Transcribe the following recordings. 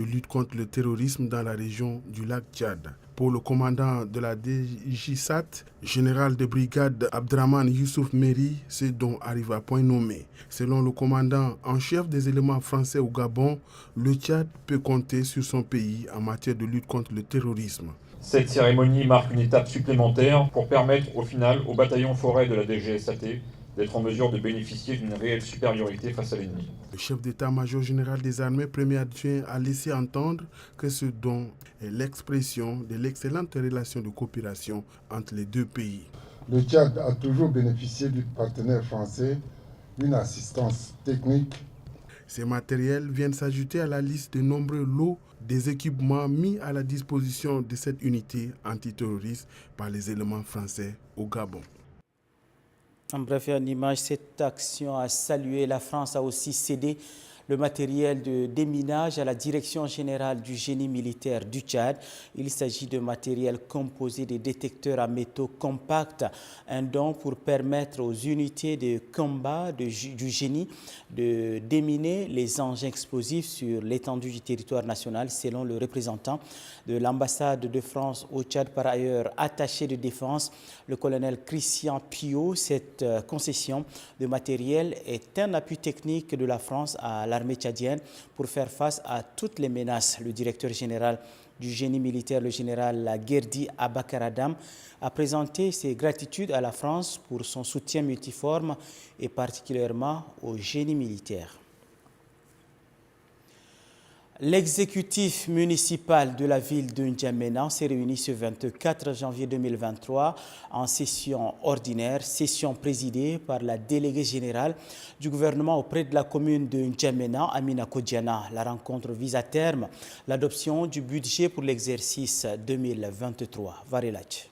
de lutte contre le terrorisme dans la région du lac Tchad. Pour le commandant de la DJSAT, général de brigade Abdraman Youssouf Meri, ce dont arrive à point nommé. Selon le commandant en chef des éléments français au Gabon, le Tchad peut compter sur son pays en matière de lutte contre le terrorisme. Cette cérémonie marque une étape supplémentaire pour permettre au final au bataillon forêt de la DGSAT d'être en mesure de bénéficier d'une réelle supériorité face à l'ennemi. Le chef d'état-major général des armées, premier adjoint, a laissé entendre que ce don est l'expression de l'excellente relation de coopération entre les deux pays. Le Tchad a toujours bénéficié du partenaire français d'une assistance technique. Ces matériels viennent s'ajouter à la liste de nombreux lots des équipements mis à la disposition de cette unité antiterroriste par les éléments français au Gabon. En bref, en image, cette action a salué. La France a aussi cédé le matériel de déminage à la Direction générale du génie militaire du Tchad. Il s'agit de matériel composé de détecteurs à métaux compacts, un don pour permettre aux unités de combat du génie de déminer les engins explosifs sur l'étendue du territoire national, selon le représentant de l'ambassade de France au Tchad, par ailleurs attaché de défense, le colonel Christian Piot. Cette concession de matériel est un appui technique de la France à l'armée tchadienne pour faire face à toutes les menaces. Le directeur général du génie militaire, le général Gerdi Abakar Adam, a présenté ses gratitudes à la France pour son soutien multiforme et particulièrement au génie militaire. L'exécutif municipal de la ville de N'Djamena s'est réuni ce 24 janvier 2023 en session ordinaire, session présidée par la déléguée générale du gouvernement auprès de la commune de N'Djamena, Amina Kodjana. La rencontre vise à terme l'adoption du budget pour l'exercice 2023. Varelach.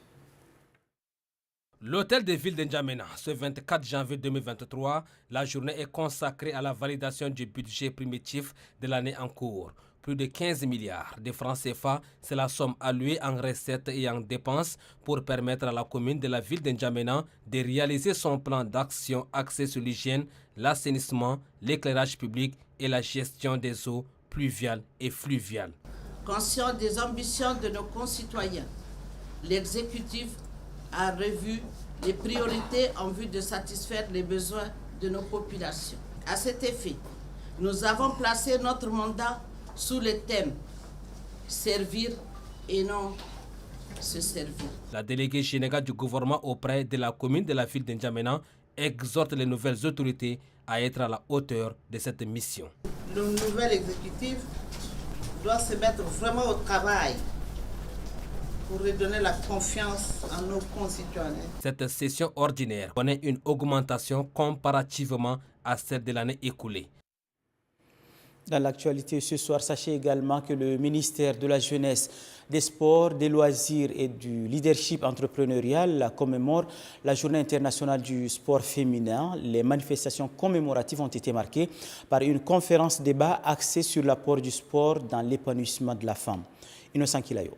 L'hôtel de ville de N'Djamena, ce 24 janvier 2023, la journée est consacrée à la validation du budget primitif de l'année en cours. Plus de 15 milliards de francs CFA, c'est la somme allouée en recettes et en dépenses pour permettre à la commune de la ville de N'Djamena de réaliser son plan d'action axé sur l'hygiène, l'assainissement, l'éclairage public et la gestion des eaux pluviales et fluviales. Conscient des ambitions de nos concitoyens, l'exécutif a revu les priorités en vue de satisfaire les besoins de nos populations. À cet effet, nous avons placé notre mandat sous le thème « Servir et non se servir ». La déléguée générale du gouvernement auprès de la commune de la ville de N'Djamena exhorte les nouvelles autorités à être à la hauteur de cette mission. Le nouvel exécutif doit se mettre vraiment au travail pour redonner la confiance à nos concitoyens. Cette session ordinaire connaît une augmentation comparativement à celle de l'année écoulée. Dans l'actualité ce soir, sachez également que le ministère de la Jeunesse, des Sports, des Loisirs et du Leadership entrepreneurial commémore la Journée internationale du sport féminin. Les manifestations commémoratives ont été marquées par une conférence-débat axée sur l'apport du sport dans l'épanouissement de la femme. Innocent Kilayo.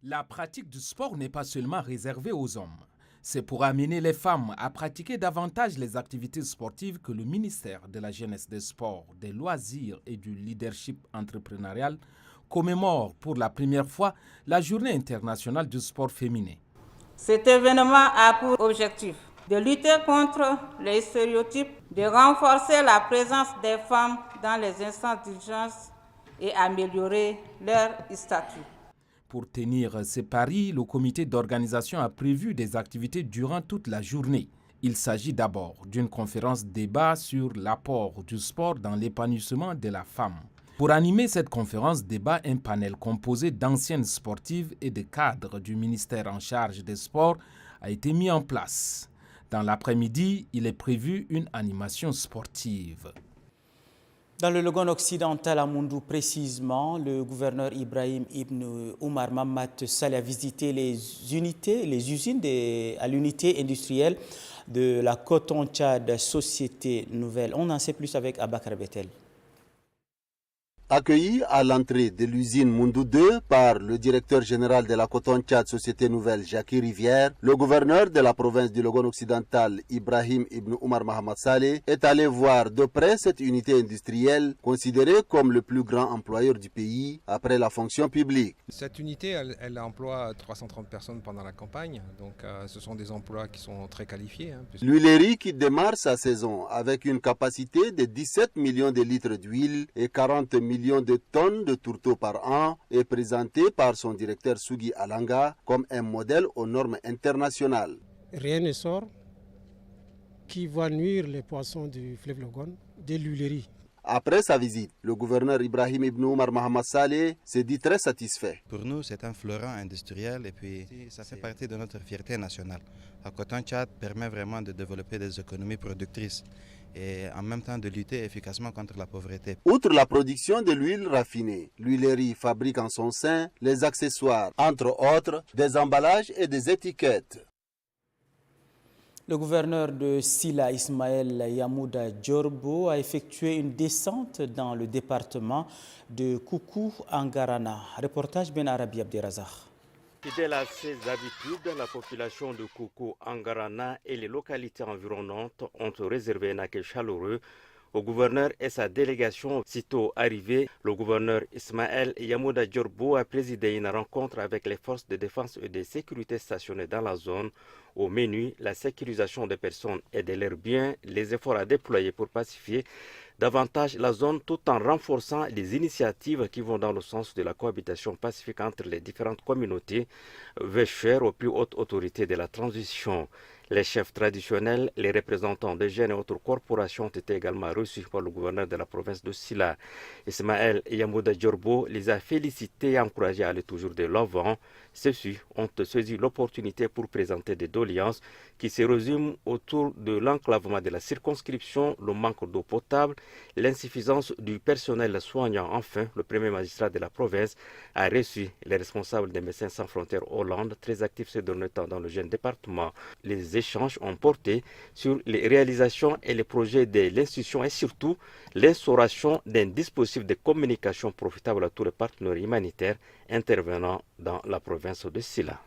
La pratique du sport n'est pas seulement réservée aux hommes. C'est pour amener les femmes à pratiquer davantage les activités sportives que le ministère de la Jeunesse, des Sports, des Loisirs et du Leadership entrepreneurial commémore pour la première fois la Journée internationale du sport féminin. Cet événement a pour objectif de lutter contre les stéréotypes, de renforcer la présence des femmes dans les instances d'urgence et améliorer leur statut. Pour tenir ces paris, le comité d'organisation a prévu des activités durant toute la journée. Il s'agit d'abord d'une conférence débat sur l'apport du sport dans l'épanouissement de la femme. Pour animer cette conférence débat, un panel composé d'anciennes sportives et de cadres du ministère en charge des sports a été mis en place. Dans l'après-midi, il est prévu une animation sportive. Dans le Logone occidental, à Moundou précisément, le gouverneur Ibrahim Ibn Oumar Mamad Saleh a visité les usines à l'unité industrielle de la Coton Tchad Société Nouvelle. On en sait plus avec Abakar Betel. Accueilli à l'entrée de l'usine Moundou 2 par le directeur général de la Coton-Tchad Société Nouvelle, Jackie Rivière, le gouverneur de la province du Logone occidental, Ibrahim Ibn Omar Mohamed Saleh, est allé voir de près cette unité industrielle considérée comme le plus grand employeur du pays après la fonction publique. Cette unité, elle emploie 330 personnes pendant la campagne, donc ce sont des emplois qui sont très qualifiés. L'huilerie qui démarre sa saison avec une capacité de 17 millions de litres d'huile et 40 millions de tonnes de tourteaux par an est présenté par son directeur Sugi Alanga comme un modèle aux normes internationales. Rien ne sort qui va nuire les poissons du fleuve Logone de l'huilerie. Après sa visite, le gouverneur Ibrahim Ibn Omar Mohamed Saleh se dit très satisfait. Pour nous, c'est un fleuron industriel et puis ça fait partie de notre fierté nationale. La Coton-Tchad permet vraiment de développer des économies productrices et en même temps de lutter efficacement contre la pauvreté. Outre la production de l'huile raffinée, l'huilerie fabrique en son sein les accessoires, entre autres des emballages et des étiquettes. Le gouverneur de Sila, Ismaël Yamouda Djorbo, a effectué une descente dans le département de Koukou-Angarana. Reportage Ben Arabi Abderrazak. Fidèle à ses habitudes, la population de Koukou-Angarana et les localités environnantes ont réservé un accueil chaleureux au gouverneur et sa délégation. Sitôt arrivé, le gouverneur Ismaël Yamouda Djorbo a présidé une rencontre avec les forces de défense et de sécurité stationnées dans la zone. Au menu, la sécurisation des personnes et de leurs biens, les efforts à déployer pour pacifier davantage la zone tout en renforçant les initiatives qui vont dans le sens de la cohabitation pacifique entre les différentes communautés, veut cher aux plus hautes autorités de la transition. Les chefs traditionnels, les représentants des jeunes et autres corporations ont été également reçus par le gouverneur de la province de Sila. Ismaël Yamouda Djorbo les a félicités et encouragés à aller toujours de l'avant. Ceux-ci ont saisi l'opportunité pour présenter des doléances qui se résument autour de l'enclavement de la circonscription, le manque d'eau potable, l'insuffisance du personnel soignant. Enfin, le premier magistrat de la province a reçu les responsables des Médecins sans frontières Hollande, très actifs ces derniers temps dans le jeune département. Les échanges ont porté sur les réalisations et les projets de l'institution et surtout l'instauration d'un dispositif de communication profitable à tous les partenaires humanitaires intervenant dans la province de Sila.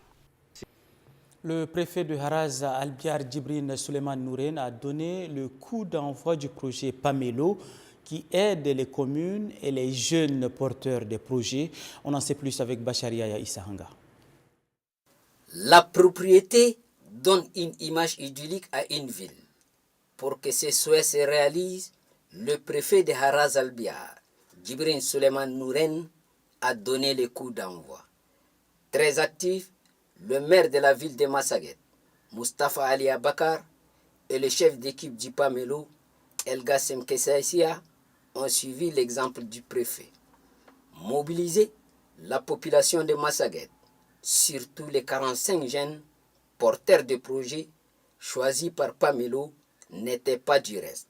Le préfet de Haraz, Albiar Djibrine Suleiman Nouren, a donné le coup d'envoi du projet Pamelo qui aide les communes et les jeunes porteurs de projets. On en sait plus avec Bacharia Issahanga. La propriété donne une image idyllique à une ville. Pour que ces souhaits se réalisent, le préfet de Haraz Albiar, Djibrine Suleiman Nouren, a donné le coup d'envoi. Très actif, le maire de la ville de Massaguet, Mustafa Ali Abakar, et le chef d'équipe du Pamelo, Elgassem Kessaïsia, ont suivi l'exemple du préfet. Mobiliser la population de Massaguet, surtout les 45 jeunes porteurs de projets choisis par Pamelo, n'était pas du reste.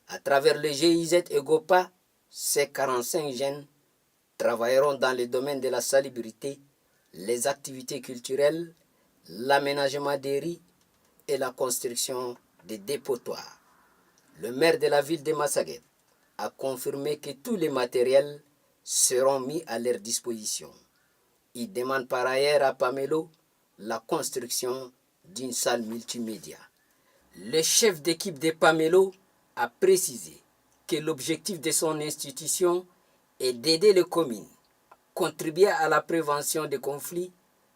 À travers le GIZ et GOPA, ces 45 jeunes travailleront dans le domaine de la salubrité, les activités culturelles, l'aménagement des riz et la construction des dépotoirs. Le maire de la ville de Massaguet a confirmé que tous les matériels seront mis à leur disposition. Il demande par ailleurs à Pamelo la construction d'une salle multimédia. Le chef d'équipe de Pamelo a précisé que l'objectif de son institution est d'aider les communes, contribuer à la prévention des conflits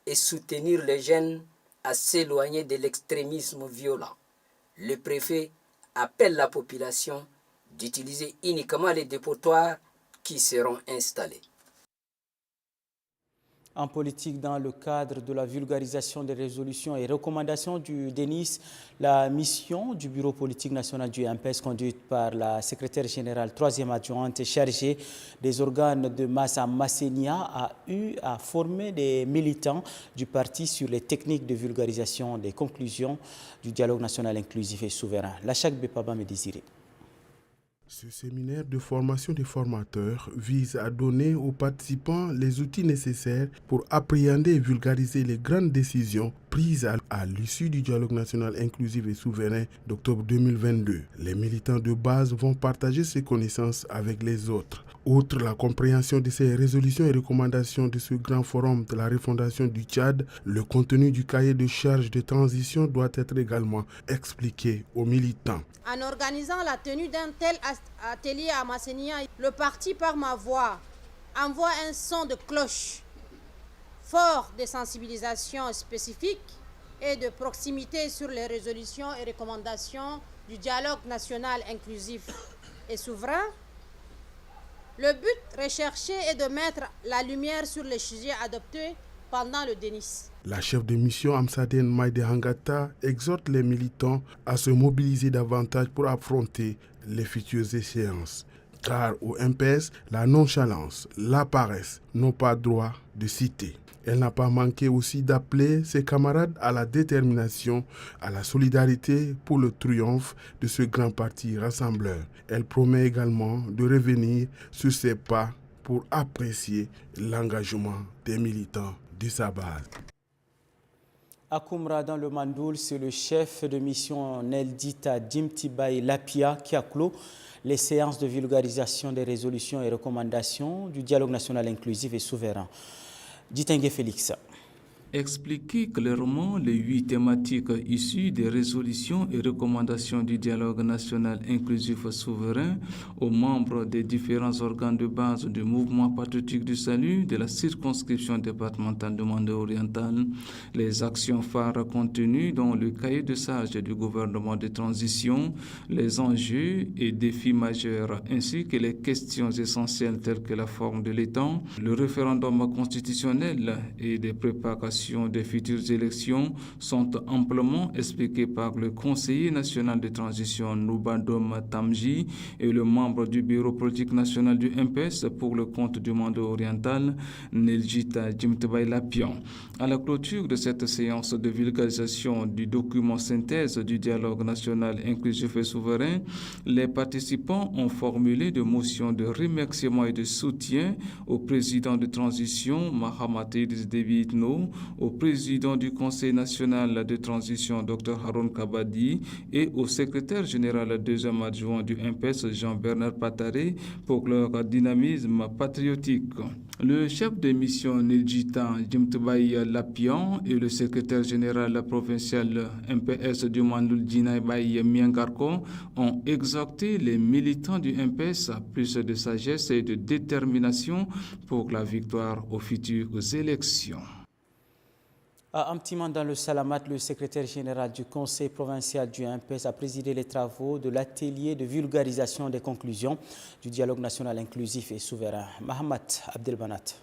et soutenir les jeunes à s'éloigner de l'extrémisme violent. Le préfet appelle la population d'utiliser uniquement les dépotoirs qui seront installés. En politique, dans le cadre de la vulgarisation des résolutions et recommandations du DENIS, la mission du Bureau politique national du MPS, conduite par la secrétaire générale 3e adjointe chargée des organes de masse à Massénia, a eu à former des militants du parti sur les techniques de vulgarisation des conclusions du dialogue national inclusif et souverain. Lachak Bepaba me désiré. Ce séminaire de formation des formateurs vise à donner aux participants les outils nécessaires pour appréhender et vulgariser les grandes décisions prise à l'issue du dialogue national inclusif et souverain d'octobre 2022. Les militants de base vont partager ces connaissances avec les autres. Outre la compréhension de ces résolutions et recommandations de ce grand forum de la refondation du Tchad, le contenu du cahier de charge de transition doit être également expliqué aux militants. En organisant la tenue d'un tel atelier à Massénia, le parti par ma voix envoie un son de cloche fort de sensibilisation spécifique et de proximité sur les résolutions et recommandations du dialogue national inclusif et souverain. Le but recherché est de mettre la lumière sur les sujets adoptés pendant le Denis. La chef de mission Amsaden Maïde Hangata exhorte les militants à se mobiliser davantage pour affronter les futures échéances. Car au MPS, la nonchalance, la paresse n'ont pas droit de citer. Elle n'a pas manqué aussi d'appeler ses camarades à la détermination, à la solidarité pour le triomphe de ce grand parti rassembleur. Elle promet également de revenir sur ses pas pour apprécier l'engagement des militants de sa base. À Koumra, dans le Mandoul, c'est le chef de mission Neldita Djimtibaï Lapia qui a clos les séances de vulgarisation des résolutions et recommandations du dialogue national inclusif et souverain. Ditengue Félix. Expliquer clairement les 8 thématiques issues des résolutions et recommandations du dialogue national inclusif souverain aux membres des différents organes de base du mouvement patriotique du salut de la circonscription départementale de Mandé oriental, les actions phares contenues dans le cahier de charge du gouvernement de transition, les enjeux et défis majeurs ainsi que les questions essentielles telles que la forme de l'État, le référendum constitutionnel et des préparations des futures élections sont amplement expliquées par le conseiller national de transition Noubadom Tamji et le membre du bureau politique national du MPS pour le compte du Mando oriental, Neljita Djimtibaï Lapian. À la clôture de cette séance de vulgarisation du document synthèse du dialogue national inclusif et souverain, les participants ont formulé des motions de remerciement et de soutien au président de transition Mahamat Idriss Déby Itno, au président du Conseil national de transition Dr Haroun Kabadi et au secrétaire général deuxième adjoint du MPS Jean-Bernard Pataré pour leur dynamisme patriotique. Le chef de mission Neljita Djimtibaï Lapian et le secrétaire général provincial MPS du Mandoul Djinaïbaï Miangarko ont exhorté les militants du MPS à plus de sagesse et de détermination pour la victoire aux futures élections. À Amtiman, dans le Salamat, le secrétaire général du Conseil provincial du MPS a présidé les travaux de l'atelier de vulgarisation des conclusions du dialogue national inclusif et souverain. Mahamat Abdelbanat.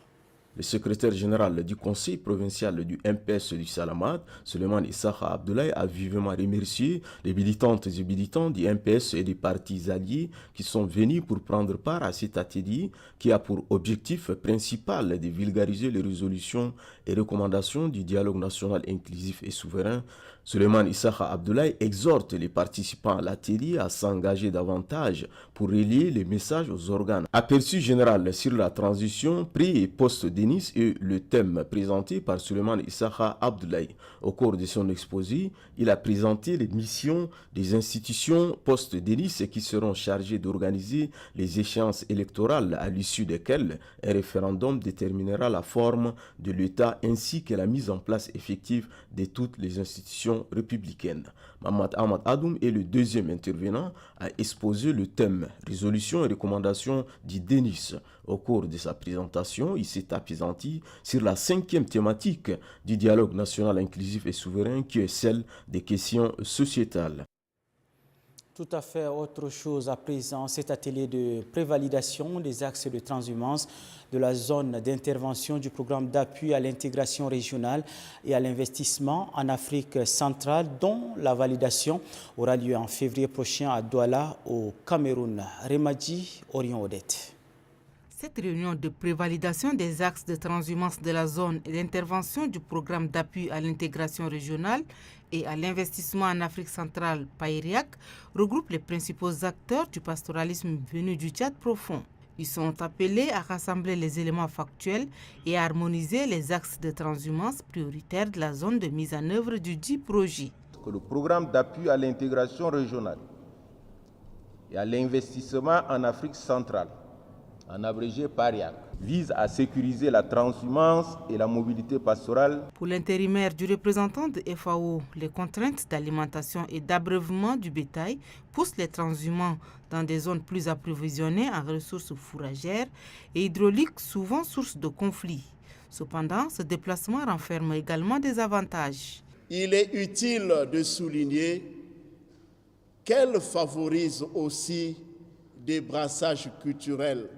Le secrétaire général du Conseil provincial du MPS du Salamat, Suleiman Issakha Abdoulaye, a vivement remercié les militantes et militants du MPS et des partis alliés qui sont venus pour prendre part à cet atelier qui a pour objectif principal de vulgariser les résolutions et recommandations du dialogue national inclusif et souverain. Suleiman Issakha Abdoulaye exhorte les participants à l'atelier à s'engager davantage pour relier les messages aux organes. Aperçu général sur la transition, pré- et post-Denis est le thème présenté par Suleiman Issakha Abdoulaye. Au cours de son exposé, il a présenté les missions des institutions post-Denis qui seront chargées d'organiser les échéances électorales à l'issue desquelles un référendum déterminera la forme de l'État ainsi que la mise en place effective de toutes les institutions républicaine. Mamad Ahmad Adoum est le deuxième intervenant à exposer le thème résolution et recommandations du Denis. Au cours de sa présentation, il s'est appesanti sur la 5e thématique du dialogue national inclusif et souverain qui est celle des questions sociétales. Tout à fait autre chose à présent, cet atelier de prévalidation des axes de transhumance de la zone d'intervention du programme d'appui à l'intégration régionale et à l'investissement en Afrique centrale, dont la validation aura lieu en février prochain à Douala, au Cameroun. Remadji Orion-Odette. Cette réunion de prévalidation des axes de transhumance de la zone et d'intervention du programme d'appui à l'intégration régionale et à l'investissement en Afrique centrale, PAIRIAC, regroupe les principaux acteurs du pastoralisme venu du Tchad profond. Ils sont appelés à rassembler les éléments factuels et à harmoniser les axes de transhumance prioritaires de la zone de mise en œuvre du dit projet. Le programme d'appui à l'intégration régionale et à l'investissement en Afrique centrale, en abrégé PARIAC, vise à sécuriser la transhumance et la mobilité pastorale. Pour l'intérimaire du représentant de FAO, les contraintes d'alimentation et d'abreuvement du bétail poussent les transhumants dans des zones plus approvisionnées en ressources fourragères et hydrauliques, souvent source de conflits. Cependant, ce déplacement renferme également des avantages. Il est utile de souligner qu'elle favorise aussi des brassages culturels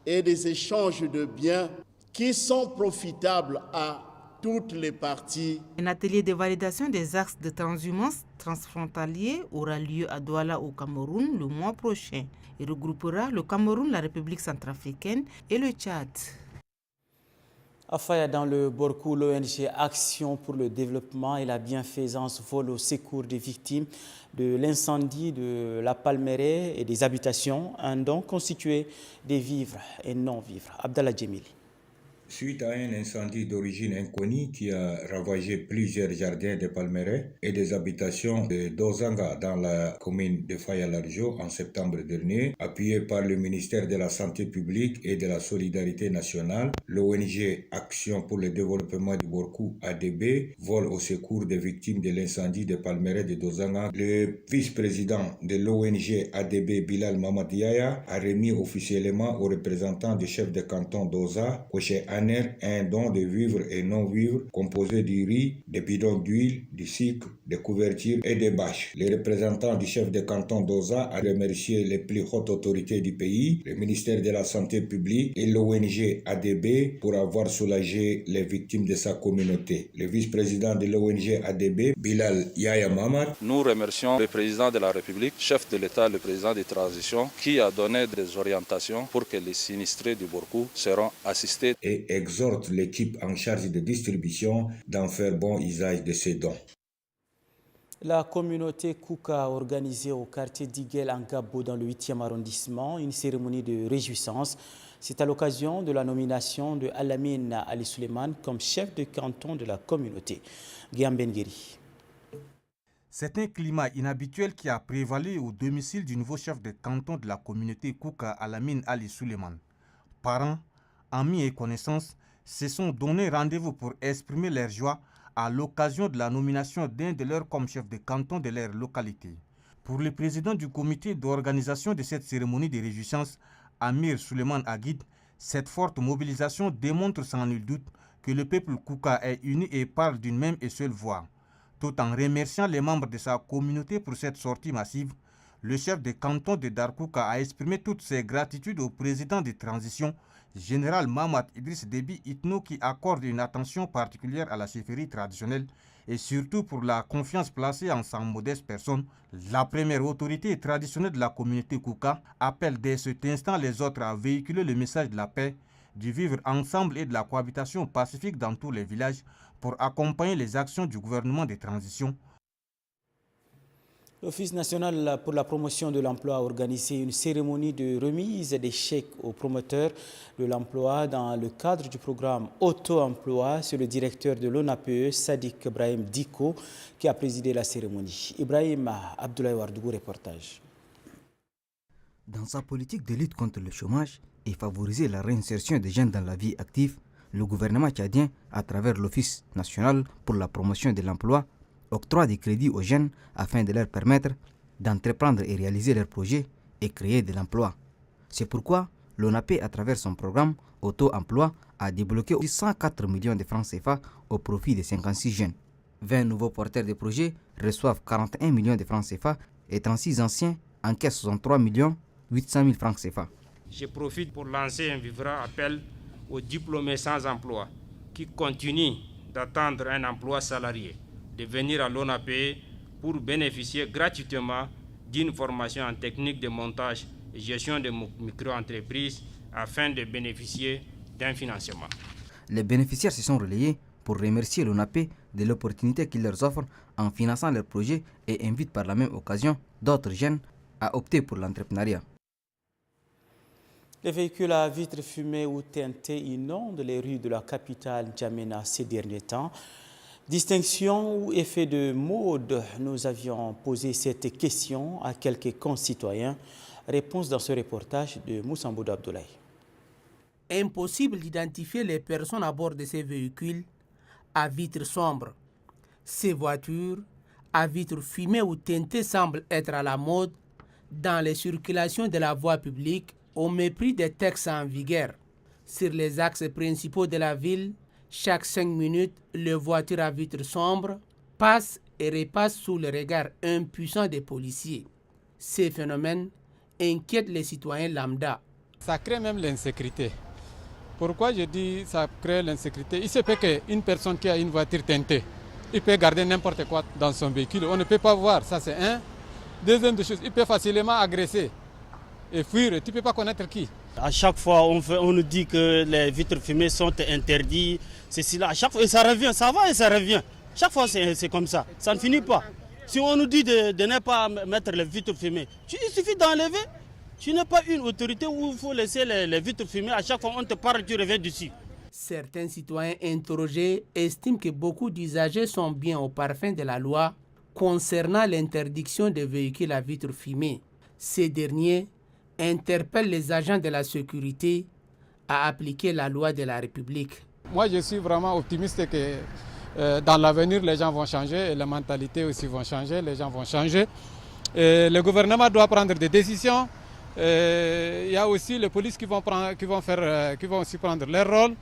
et des échanges de biens qui sont profitables à toutes les parties. Un atelier de validation des axes de transhumance transfrontaliers aura lieu à Douala au Cameroun le mois prochain et regroupera le Cameroun, la République centrafricaine et le Tchad. À Faya, dans le Borkou, l'ONG Action pour le développement et la bienfaisance vole au secours des victimes de l'incendie de la Palmeraie et des habitations, un don constitué des vivres et non-vivres. Abdallah Djemili. Suite à un incendie d'origine inconnue qui a ravagé plusieurs jardins de Palmeraie et des habitations de Dozanga dans la commune de Faya-Largeau en septembre dernier, appuyé par le ministère de la Santé publique et de la Solidarité nationale, l'ONG Action pour le développement du Borkou ADB vole au secours des victimes de l'incendie de Palmeraie de Dozanga. Le vice-président de l'ONG ADB, Bilal Mamadiaya, a remis officiellement aux représentants du chef de canton d'Oza, Koché un don de vivres et non-vivres composé du riz, des bidons d'huile, du sucre, des couvertures et des bâches. Les représentants du chef de canton d'Oza a remercié les plus hautes autorités du pays, le ministère de la Santé publique et l'ONG ADB pour avoir soulagé les victimes de sa communauté. Le vice-président de l'ONG ADB, Bilal Yaya Mamad. Nous remercions le président de la République, chef de l'État, le président de transition, qui a donné des orientations pour que les sinistrés du Borkou seront assistés. Et exhorte l'équipe en charge de distribution d'en faire bon usage de ces dons. La communauté Kouka a organisé au quartier d'Iguel en Gabo dans le 8e arrondissement une cérémonie de réjouissance. C'est à l'occasion de la nomination de Alamine Ali Suleiman comme chef de canton de la communauté. Guillaume Bengueri. C'est un climat inhabituel qui a prévalu au domicile du nouveau chef de canton de la communauté Kouka, Alamine Ali Suleiman. Parents, amis et connaissances se sont donné rendez-vous pour exprimer leur joie à l'occasion de la nomination d'un de leurs comme chef de canton de leur localité. Pour le président du comité d'organisation de cette cérémonie de réjouissance, Amir Suleiman Aguid, cette forte mobilisation démontre sans nul doute que le peuple Kouka est uni et parle d'une même et seule voix. Tout en remerciant les membres de sa communauté pour cette sortie massive, le chef de canton de Darkouka a exprimé toutes ses gratitudes au président de transition, général Mamad Idriss Déby Itno, qui accorde une attention particulière à la chefferie traditionnelle et surtout pour la confiance placée en sa modeste personne. La première autorité traditionnelle de la communauté Kouka appelle dès cet instant les autres à véhiculer le message de la paix, du vivre ensemble et de la cohabitation pacifique dans tous les villages pour accompagner les actions du gouvernement de transition. L'Office national pour la promotion de l'emploi a organisé une cérémonie de remise des chèques aux promoteurs de l'emploi dans le cadre du programme Auto-emploi. C'est le directeur de l'ONAPE, Sadiq Ibrahim Diko, qui a présidé la cérémonie. Ibrahim Abdoulaye Wardougou, reportage. Dans sa politique de lutte contre le chômage et favoriser la réinsertion des jeunes dans la vie active, le gouvernement tchadien, à travers l'Office national pour la promotion de l'emploi, octroie des crédits aux jeunes afin de leur permettre d'entreprendre et réaliser leurs projets et créer de l'emploi. C'est pourquoi l'ONAPE, à travers son programme Auto-emploi, a débloqué 104 millions de francs CFA au profit de 56 jeunes. 20 nouveaux porteurs de projets reçoivent 41 millions de francs CFA et 36 anciens encaissent 63 800 000 francs CFA. Je profite pour lancer un vibrant appel aux diplômés sans emploi qui continuent d'attendre un emploi salarié de venir à l'ONAPE pour bénéficier gratuitement d'une formation en technique de montage et gestion de micro-entreprises afin de bénéficier d'un financement. Les bénéficiaires se sont relayés pour remercier l'ONAPE de l'opportunité qu'il leur offre en finançant leurs projets et invitent par la même occasion d'autres jeunes à opter pour l'entrepreneuriat. Les véhicules à vitres fumées ou teintées inondent les rues de la capitale N'Djamena ces derniers temps. Distinction ou effet de mode, nous avions posé cette question à quelques concitoyens. Réponse dans ce reportage de Moussa Mbouda Abdoulaye. Impossible d'identifier les personnes à bord de ces véhicules à vitres sombres. Ces voitures à vitres fumées ou teintées semblent être à la mode dans les circulations de la voie publique au mépris des textes en vigueur. Sur les axes principaux de la ville, chaque 5 minutes, les voitures à vitres sombres passent et repassent sous le regard impuissant des policiers. Ces phénomènes inquiètent les citoyens lambda. Ça crée même l'insécurité. Pourquoi je dis ça crée l'insécurité? Il se peut qu'une personne qui a une voiture teintée, il peut garder n'importe quoi dans son véhicule. On ne peut pas voir, ça c'est un. Deuxième chose, il peut facilement agresser et fuir. Tu ne peux pas connaître qui. À chaque fois, on nous dit que les vitres fumées sont interdites. C'est là. À chaque fois, et ça revient, ça va et ça revient. Chaque fois, c'est comme ça. Ça ne finit pas. Si on nous dit de ne pas mettre les vitres fumées, il suffit d'enlever. Tu n'as pas une autorité où il faut laisser les vitres fumées. À chaque fois, on te parle, tu reviens dessus. Certains citoyens interrogés estiment que beaucoup d'usagers sont bien au parfum de la loi concernant l'interdiction des véhicules à vitres fumées. Ces derniers interpellent les agents de la sécurité à appliquer la loi de la République. Moi, je suis vraiment optimiste que dans l'avenir, les gens vont changer et les mentalités aussi vont changer, les gens vont changer. Et le gouvernement doit prendre des décisions. Il y a aussi les polices qui vont aussi prendre leur rôle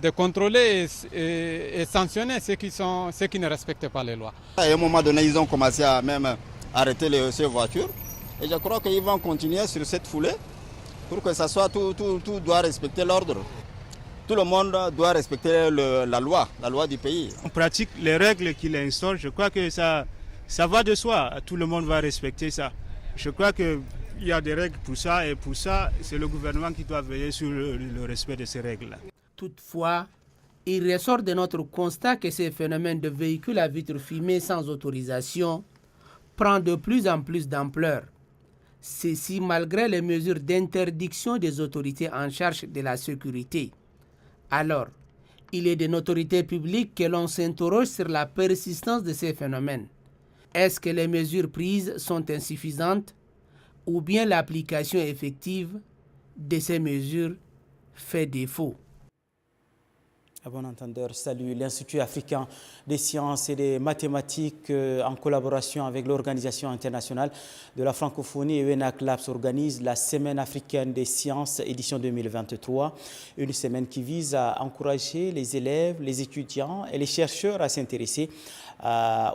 de contrôler et sanctionner ceux qui ne respectent pas les lois. À un moment donné, ils ont commencé à même arrêter ces voitures. Et je crois qu'ils vont continuer sur cette foulée pour que ça soit tout doit respecter l'ordre. Tout le monde doit respecter la loi du pays. On pratique les règles qu'il instaure. Je crois que ça va de soi. Tout le monde va respecter ça. Je crois qu'il y a des règles pour ça et pour ça, c'est le gouvernement qui doit veiller sur le respect de ces règles-là. Toutefois, il ressort de notre constat que ces phénomènes de véhicules à vitres fumées sans autorisation prend de plus en plus d'ampleur. Ceci malgré les mesures d'interdiction des autorités en charge de la sécurité. Alors, il est d'une autorité publique que l'on s'interroge sur la persistance de ces phénomènes. Est-ce que les mesures prises sont insuffisantes ou bien l'application effective de ces mesures fait défaut? À bon entendeur, salut. L'Institut africain des sciences et des mathématiques, en collaboration avec l'Organisation internationale de la francophonie et ENAC Labs, organise la Semaine africaine des sciences, édition 2023. Une semaine qui vise à encourager les élèves, les étudiants et les chercheurs à s'intéresser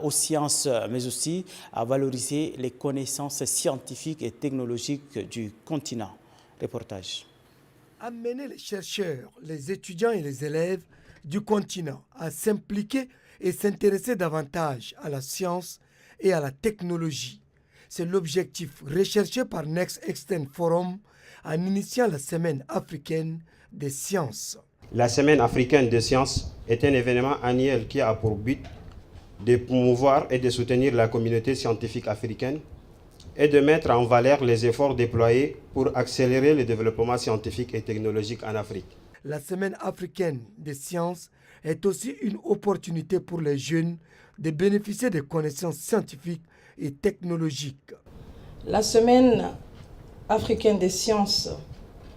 aux sciences, mais aussi à valoriser les connaissances scientifiques et technologiques du continent. Reportage. Amener les chercheurs, les étudiants et les élèves du continent à s'impliquer et s'intéresser davantage à la science et à la technologie. C'est l'objectif recherché par Next Extend Forum en initiant la Semaine africaine des sciences. La Semaine africaine des sciences est un événement annuel qui a pour but de promouvoir et de soutenir la communauté scientifique africaine et de mettre en valeur les efforts déployés pour accélérer le développement scientifique et technologique en Afrique. La Semaine africaine des sciences est aussi une opportunité pour les jeunes de bénéficier des connaissances scientifiques et technologiques. La Semaine africaine des sciences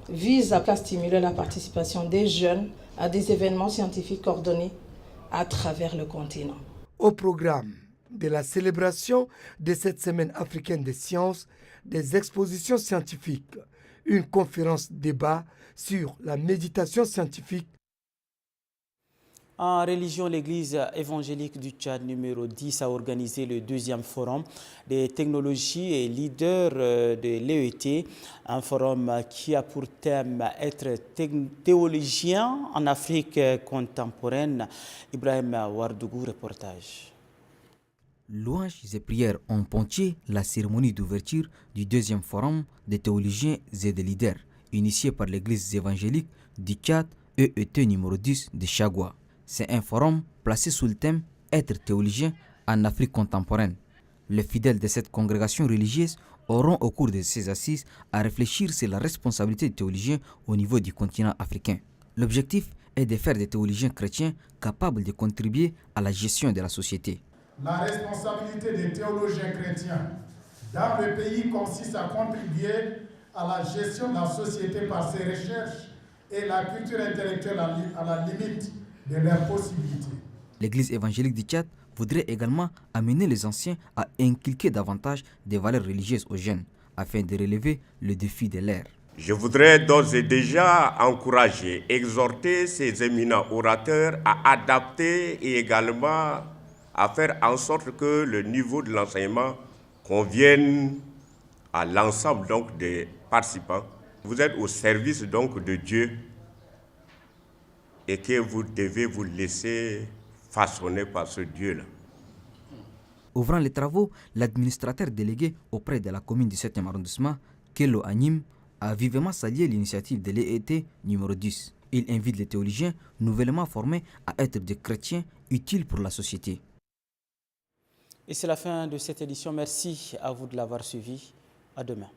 vise à stimuler la participation des jeunes à des événements scientifiques coordonnés à travers le continent. Au programme de la célébration de cette Semaine africaine des sciences, des expositions scientifiques, une conférence débat sur la méditation scientifique. En religion, l'Église évangélique du Tchad numéro 10 a organisé le 2e forum des technologies et leaders de l'EET, un forum qui a pour thème être théologien en Afrique contemporaine. Ibrahim Wardougou, reportage. Louanges et prières ont ponctué la cérémonie d'ouverture du 2e forum des théologiens et des leaders, initié par l'Église évangélique du Tchad EET numéro 10 de Chagua. C'est un forum placé sous le thème « Être théologien en Afrique contemporaine ». Les fidèles de cette congrégation religieuse auront au cours de ces assises à réfléchir sur la responsabilité des théologiens au niveau du continent africain. L'objectif est de faire des théologiens chrétiens capables de contribuer à la gestion de la société. La responsabilité des théologiens chrétiens dans le pays consiste à contribuer à la gestion de la société par ses recherches et la culture intellectuelle à la limite de leurs possibilités. L'Église évangélique du Tchad voudrait également amener les anciens à inculquer davantage des valeurs religieuses aux jeunes, afin de relever le défi de l'ère. Je voudrais d'ores et déjà encourager, exhorter ces éminents orateurs à adapter et également à faire en sorte que le niveau de l'enseignement convienne à l'ensemble donc des participants. Vous êtes au service donc de Dieu et que vous devez vous laisser façonner par ce Dieu-là. Ouvrant les travaux, l'administrateur délégué auprès de la commune du 7e arrondissement, Kelo Anim, a vivement salué l'initiative de l'EET numéro 10. Il invite les théologiens nouvellement formés à être des chrétiens utiles pour la société. Et c'est la fin de cette édition. Merci à vous de l'avoir suivi. À demain.